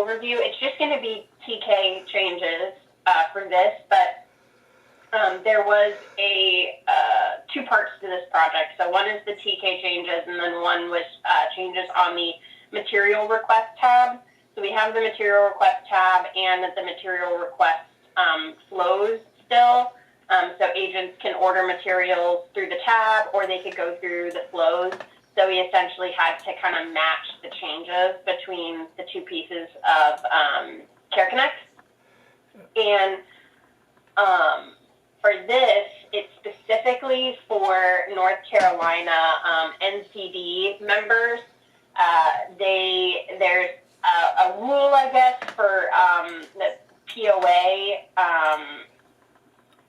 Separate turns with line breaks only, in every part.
overview. It's just going to be TK changes for this, but there was two parts to this project. So one is the TK changes, and then one was changes on the material request tab. So we have the material request tab and the material request flows still. So agents can order materials through the tab, or they could go through the flows. So we essentially had to kind of match the changes between the two pieces of Care Connect. And for this, it's specifically for North Carolina NCD members. There's a rule, I guess, for the POA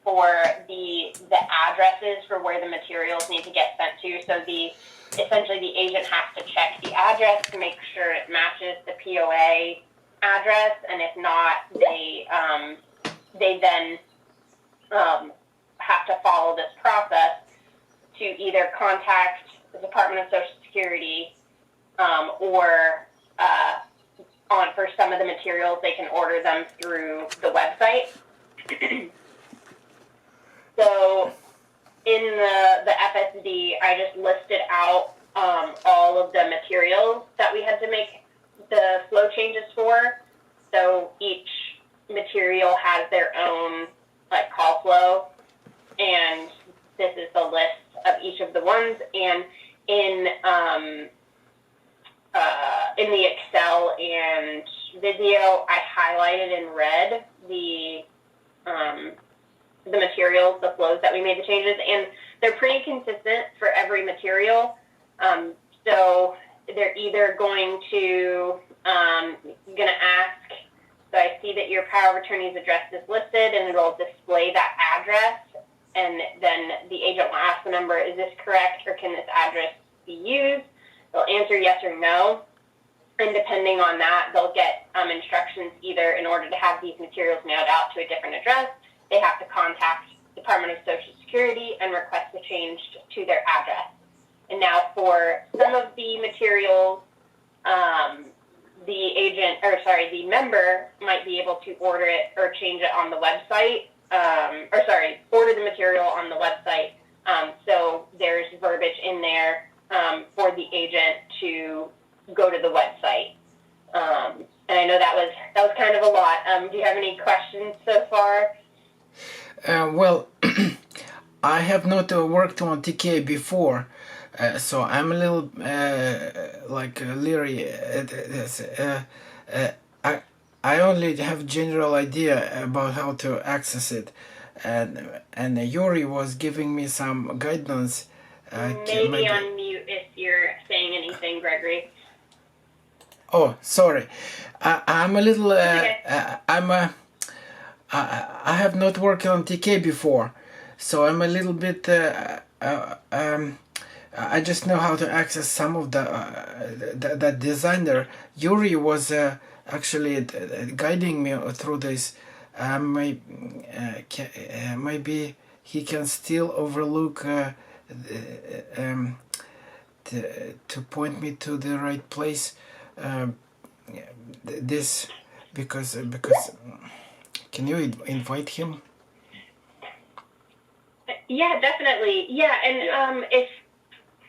for the addresses for where the materials need to get sent to. So essentially the agent has to check the address to make sure it matches the POA address, and if not, they then have to follow this process to either contact the Department of Social Security or for some of the materials, they can order them through the website. So in the FSD, I just listed out all of the materials that we had to make the flow changes for. So each material has their own call flow, and this is the list of each of the ones. And in the Excel and Visio, I highlighted in red the materials, the flows that we made the changes, and they're pretty consistent for every material. So they're either going to ask, so I see that your power of attorney's address is listed, and it'll display that address, and then the agent will ask the member, is this correct, or can this address be used? They'll answer yes or no, and depending on that, they'll get instructions either in order to have these materials mailed out to a different address, they have to contact the Department of Social Security and request a change to their address. And now for some of the materials, the member might be able to order it or change it on the website, order the material on the website. So there's verbiage in there for the agent to go to the website. And I know that was kind of a lot. Do you have any questions so far?
Well, I have not worked on TK before, so I'm a little leery at this. I only have general idea about how to access it, and Yuri was giving me some guidance.
Maybe on mute if you're saying anything, Gregory.
Oh, sorry. I'm a little.
Okay.
I have not worked on TK before, so I'm a little bit. I just know how to access some of that designer. Yuri was actually guiding me through this. Maybe he can still overlook to point me to the right place. This because. Can you invite him?
Yeah, definitely. Yeah, and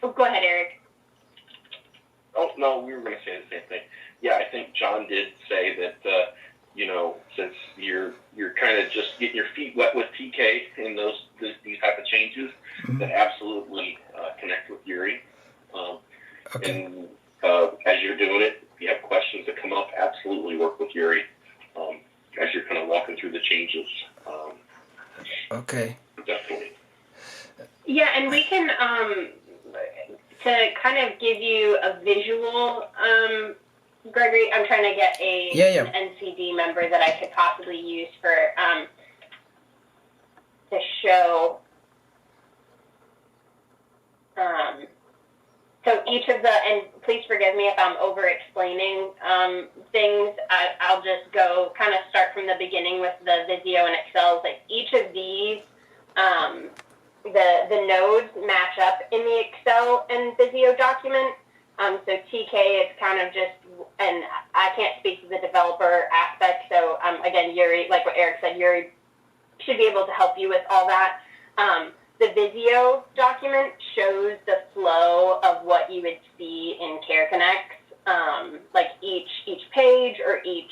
go ahead, Eric.
Oh, no, we were going to say the same thing. Yeah, I think John did say that, since you're kind of just getting your feet wet with TK and these type of changes, that absolutely connect with Yuri.
Okay.
And as you're doing it, if you have questions that come up, absolutely work with Yuri. As you're kind of walking through the changes.
Okay.
Definitely.
Yeah, and we can, to kind of give you a visual, Gregory, I'm trying to get an NCD member that I could possibly use for, to show, so each of and please forgive me if I'm over-explaining things. I'll just go kind of start from the beginning with the Visio and Excel. Like each of these, the nodes match up in the Excel and Visio document. So TK is kind of just, and I can't speak to the developer aspect. So again, Yuri, like what Eric said, Yuri should be able to help you with all that. The Visio document shows the flow of what you would see in CareConnect, like each page or each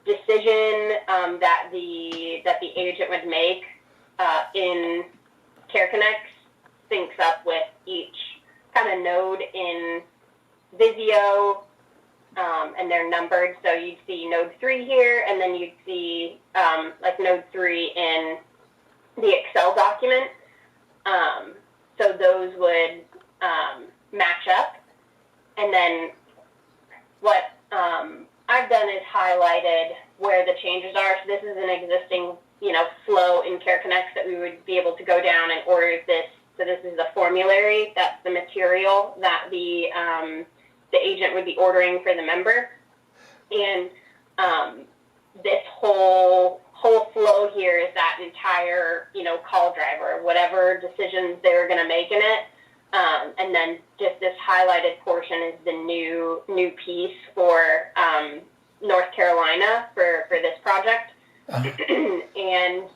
decision that the agent would make in CareConnect syncs up with each kind of node in Visio, and they're numbered. So you'd see node 3 here, and then you'd see like node 3 in the Excel document. So those would match up. And then what I've done is highlighted where the changes are. So this is an existing, flow in CareConnect that we would be able to go down and order this. So this is the formulary. That's the material that the agent would be ordering for the member. And this whole flow here is that entire, call driver, whatever decisions they're going to make in it. And then just this highlighted portion is the new piece for North Carolina for this project. And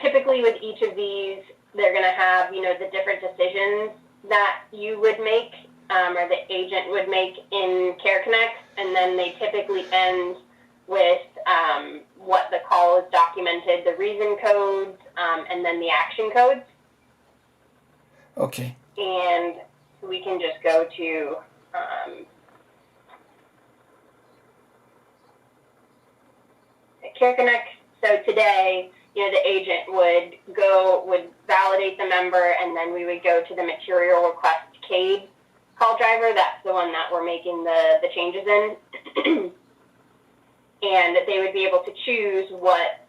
typically with each of these, they're going to have, the different decisions that you would make or the agent would make in CareConnect. And then they typically end with what the call is documented, the reason codes, and then the action codes.
Okay.
And we can just go to CareConnect. So today, the agent would validate the member, and then we would go to the material request Caid call driver. That's the one that we're making the changes in. And they would be able to choose what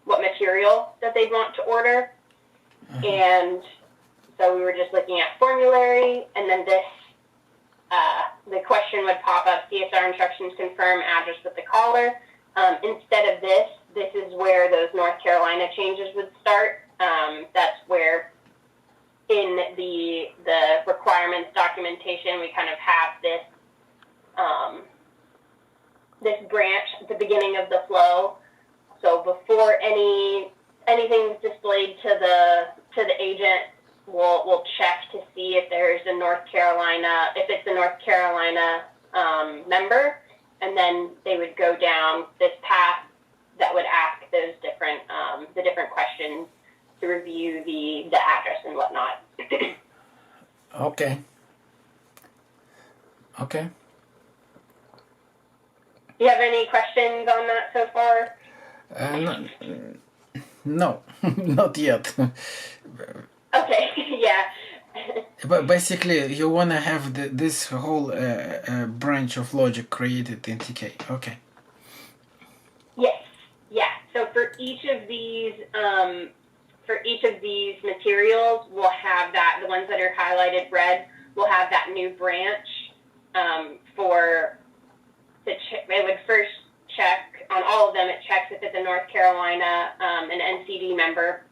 material that they'd want to order. And so we were just looking at formulary, and then this, the question would pop up, CSR instructions confirm address with the caller. Instead of this is where those North Carolina changes would start. That's where in the requirements documentation, we kind of have this, this branch at the beginning of the flow. So before anything's displayed to the agent, we'll check to see if there's a North Carolina, if it's a North Carolina member, and then they would go down this path that would ask those different the different questions to review the address and whatnot.
Okay. Okay.
Do you have any questions on that so far?
No, not yet.
Okay, yeah.
But basically, you want to have this whole branch of logic created in TK. Okay.
Yes, yeah. So for each of these materials, we'll have that. The ones that are highlighted red will have that new branch it would first check on all of them. It checks if it's a North Carolina, an NCD member,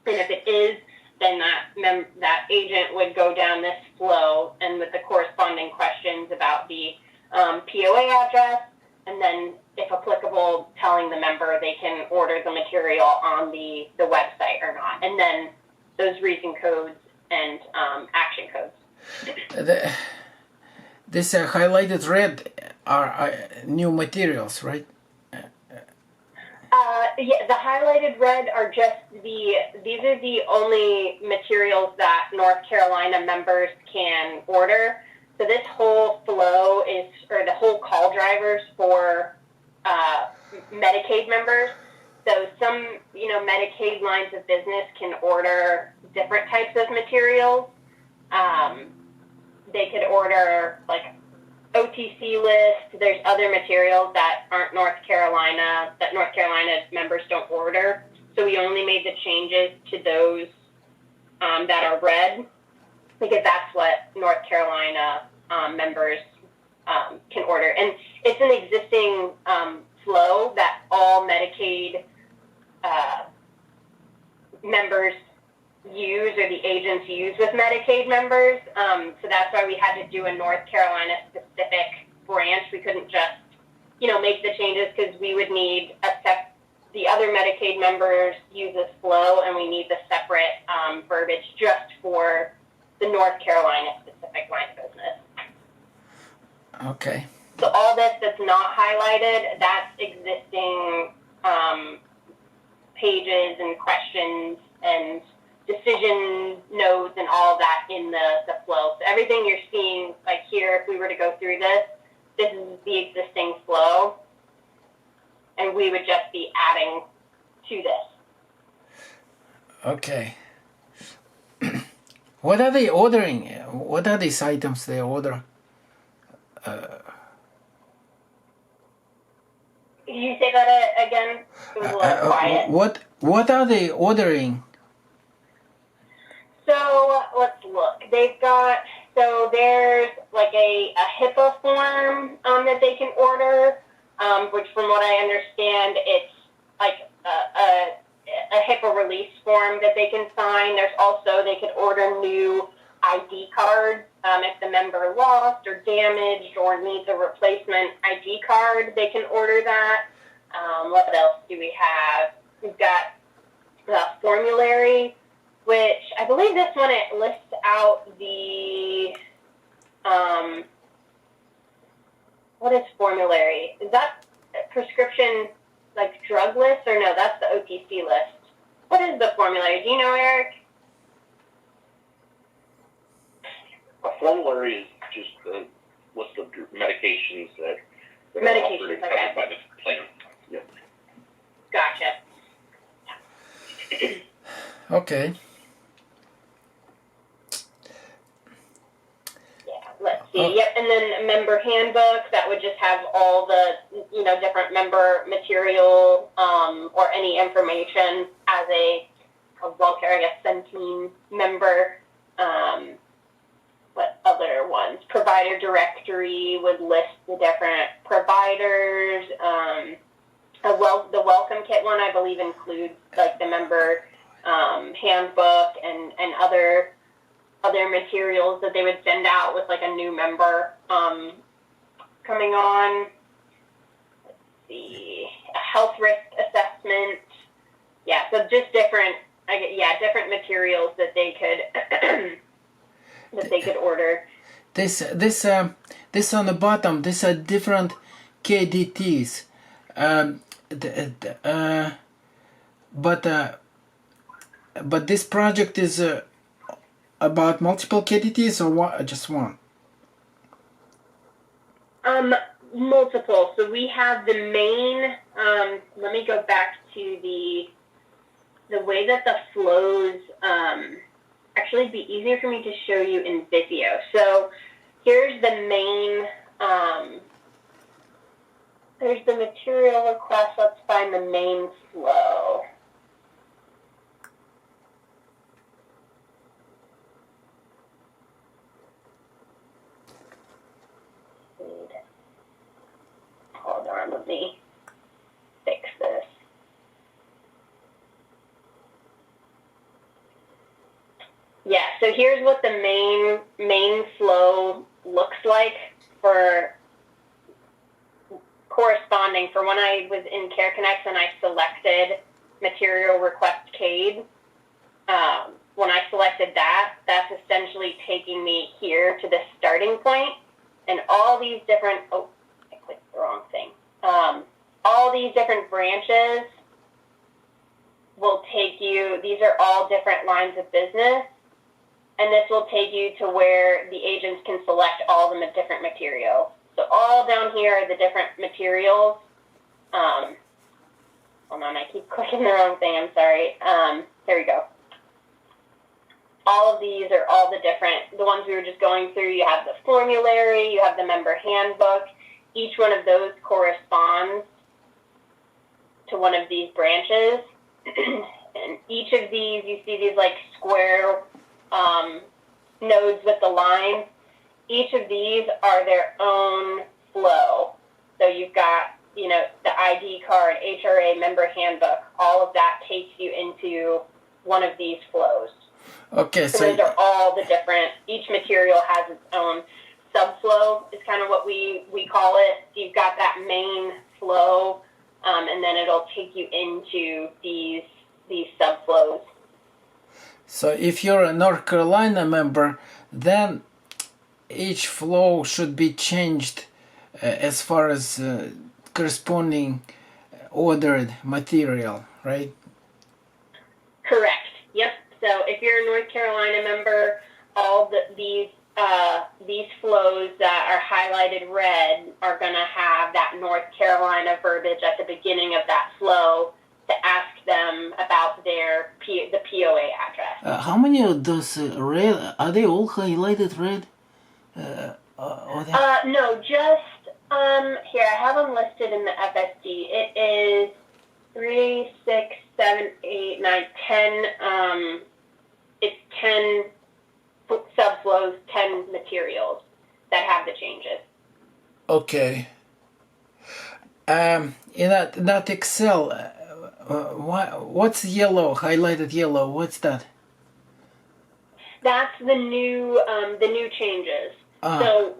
and if it is, then that agent would go down this flow and with the corresponding questions about the POA address, and then, if applicable, telling the member they can order the material on the website or not, and then those reason codes and action codes.
This highlighted red are new materials, right?
Yeah, the highlighted red are these are the only materials that North Carolina members can order. So this whole flow or the whole call drivers for Medicaid members. So some, Medicaid lines of business can order different types of materials. They could order like OTC list. There's other materials that aren't North Carolina, that North Carolina members don't order. So we only made the changes to those that are red, because that's what North Carolina members can order. And it's an existing flow that all Medicaid members use or the agents use with Medicaid members. So that's why we had to do a North Carolina specific branch. We couldn't just, make the changes because we would need the other Medicaid members use this flow, and we need the separate verbiage just for the North Carolina specific line of business.
Okay.
So all this that's not highlighted, that's existing pages and questions and decision nodes and all of that in the flow. So everything you're seeing, like here, if we were to go through this is the existing flow, and we would just be adding to this.
Okay. What are they ordering? What are these items they order?
Can you say that again? It was a little quiet.
What are they ordering?
So let's look. They've got, so there's like a HIPAA form that they can order, which from what I understand, it's like a HIPAA release form that they can sign. There's also, they could order new ID cards. If the member lost or damaged or needs a replacement ID card, they can order that. What else do we have? We've got the formulary, which I believe this one, it lists out the, what is formulary? Is that prescription, like drug list, or no, that's the OTC list? What is the formulary? Do you know, Eric?
A formulary is just a list of medications that are
Medications,
offered and
okay.
covered by the plan. Yep.
Gotcha.
Okay.
Let's see. Yep, and then a member handbook that would just have all the different member material or any information as a welfare, I guess, Centene member. What other ones? Provider directory would list the different providers. The welcome kit one, I believe, includes like the member handbook and other materials that they would send out with like a new member coming on. Let's see, a health risk assessment. Yeah, so just different materials that they could order.
This on the bottom. These are different KDTs. But this project is about multiple KDTs or what? Just one?
Multiple. So we have the main. Let me go back to the way that the flows. Actually, it'd be easier for me to show you in Visio. So here's the main. There's the material request. Let's find the main flow. Hold on, let me fix this. Yeah, so here's what the main flow looks like for corresponding for when I was in Care Connect and I selected material request Caid. When I selected that, that's essentially taking me here to the starting point, and all these different, I clicked the wrong thing. All these different branches will take you, these are all different lines of business, and this will take you to where the agents can select all the different materials. So all down here are the different materials. Hold on, I keep clicking the wrong thing, I'm sorry. There we go. All of these are all the ones we were just going through. You have the formulary, you have the member handbook. Each one of those corresponds to one of these branches. And each of these, you see these like square nodes with the lines. Each of these are their own flow. So you've got, the ID card, HRA, member handbook, all of that takes you into one of these flows.
Okay,
So
so
those are all the different, each material has its own subflow is kind of what we call it. So you've got that main flow, and then it'll take you into these subflows.
so if you're a North Carolina member, then each flow should be changed as far as corresponding ordered material, right?
Correct. Yep. So if you're a North Carolina member, all these flows that are highlighted red are going to have that North Carolina verbiage at the beginning of that flow to ask them about the POA address.
How many of those red are they all highlighted red?
No, just here I have them listed in the FSD. It is 3, 6, 7, 8, 9, 10. It's 10 subflows, 10 materials that have the changes.
Okay. In that Excel, what's yellow? Highlighted yellow. What's that?
That's the new changes. So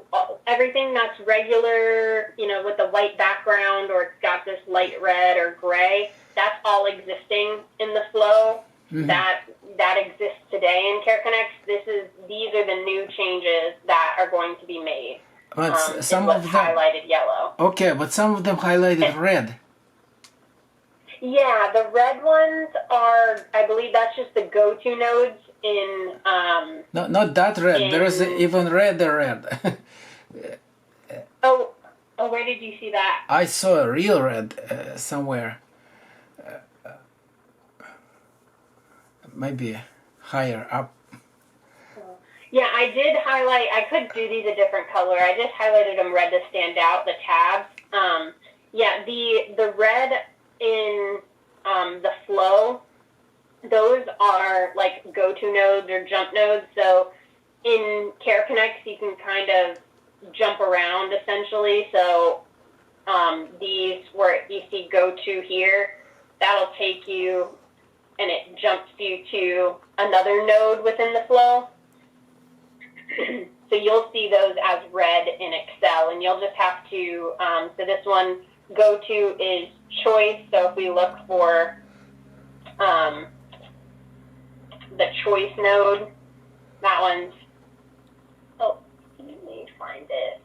everything that's regular, with the white background, or it's got this light red or gray, that's all existing in the flow. Mm-hmm. That exists today in CareConnect. These are the new changes that are going to be made.
But some of them
highlighted yellow.
Okay, but some of them highlighted red.
Yeah, the red ones are, I believe that's just the go-to nodes in...
No, not that red. There is even redder red.
Oh, where did you see that?
I saw a real red somewhere. Maybe higher up.
Yeah, I did highlight, I could do these a different color. I just highlighted them red to stand out, the tabs. Yeah, the red in the flow, those are like go-to nodes or jump nodes. So in CareConnect, you can kind of jump around essentially. So these where you see go-to here, that'll take you and it jumps you to another node within the flow. So you'll see those as red in Excel, and you'll just have to, so this one, go-to is choice. So if we look for the choice node, that one's, let me find it.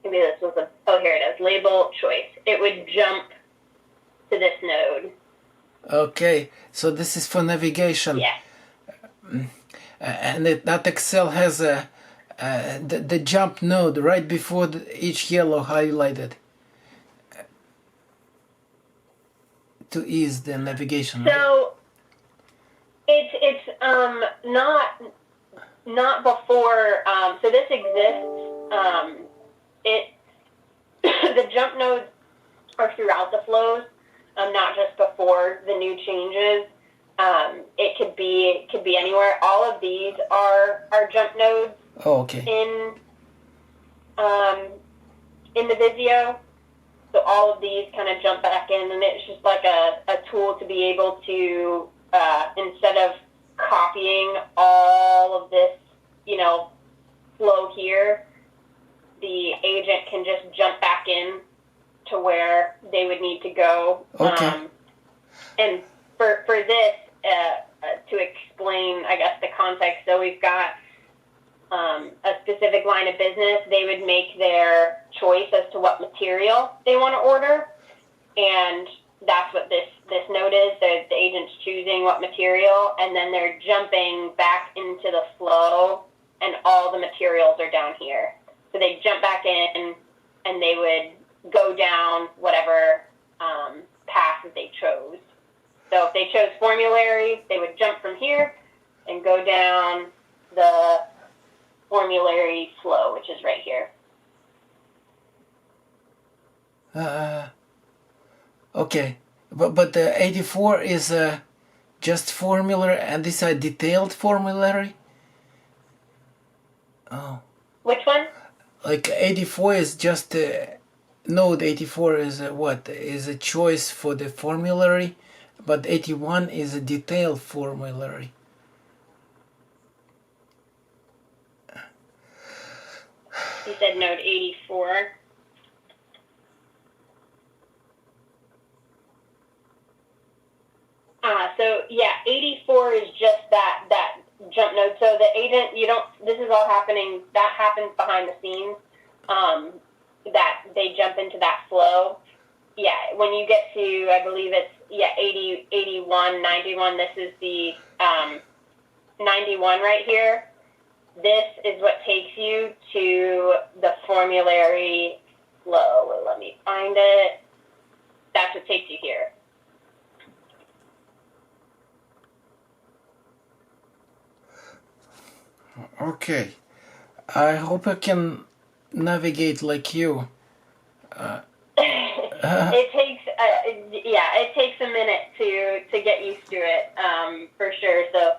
Maybe this was here it is, label choice. It would jump to this node.
Okay, so this is for navigation.
Yeah.
And that Excel has the jump node right before each yellow highlighted to ease the navigation.
So it's not before. So this exists. The jump nodes are throughout the flows, not just before the new changes. It could be anywhere. All of these are jump nodes.
Oh, okay.
In the Visio, so all of these kind of jump back in, and it's just like a tool to be able to instead of copying all of this, flow here, the agent can just jump back in to where they would need to go.
Okay.
And for this, to explain, I guess, the context, so we've got a specific line of business. They would make their choice as to what material they want to order, and that's what this note is. The agent's choosing what material, and then they're jumping back into the flow, and all the materials are down here. So they jump back in, and they would go down whatever path that they chose. So if they chose formulary, they would jump from here and go down the formulary flow, which is right here.
Okay, but the 84 is just formulary, and these are detailed formulary. Oh,
Which one?
Like 84 is just node 84 is what is a choice for the formulary, but 81 is a detailed formulary.
You said node 84. So yeah, 84 is just that jump node. So the agent, you don't. This is all happening. That happens behind the scenes. That they jump into that flow. Yeah, when you get to, I believe it's 80, 81, 91. This is the 91 right here. This is what takes you to the formulary flow. Let me find it. That's what takes you here.
Okay, I hope I can navigate like you.
It takes, it takes a minute to get used to it, for sure. So,